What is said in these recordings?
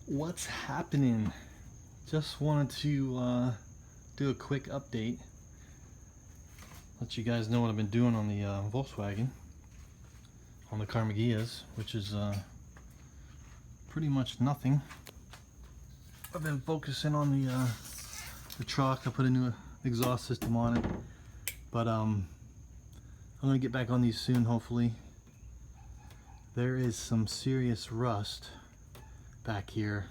What's happening? Just wanted to do a quick update, let you guys know what I've been doing on the Volkswagen, on the Karmann Ghias, which is pretty much nothing. I've been focusing on the truck. I put a new exhaust system on it, but I'm gonna get back on these soon, hopefully. There is some serious rust back here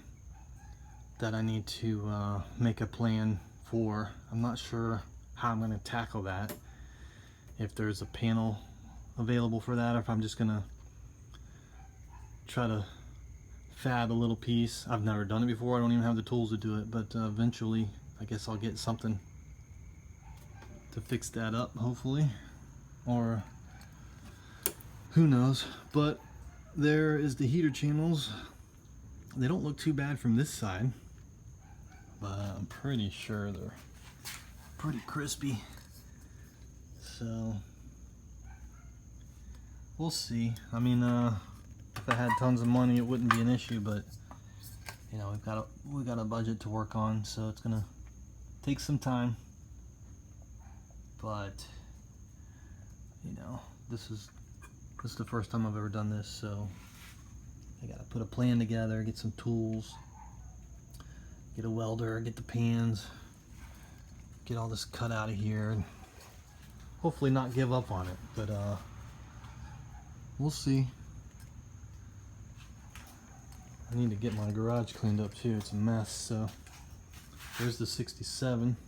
that I need to make a plan for. I'm not sure how I'm going to tackle that, if there's a panel available for that, or if I'm just going to try to fab a little piece. I've never done it before. I don't even have the tools to do it, but eventually I guess I'll get something to fix that up, hopefully, or who knows. But there is the heater channels. They don't look too bad from this side, but I'm pretty sure they're pretty crispy. So we'll see. I mean, if I had tons of money, it wouldn't be an issue, but you know, we've got a budget to work on, so it's gonna take some time. But you know, this is the first time I've ever done this, so I gotta put a plan together, get some tools, get a welder, get the pans, get all this cut out of here, and hopefully not give up on it, but we'll see. I need to get my garage cleaned up too. It's a mess. So there's the 67.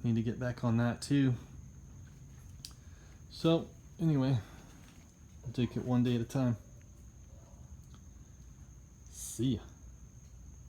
Need to get back on that too. So anyway, I'll take it one day at a time. See ya.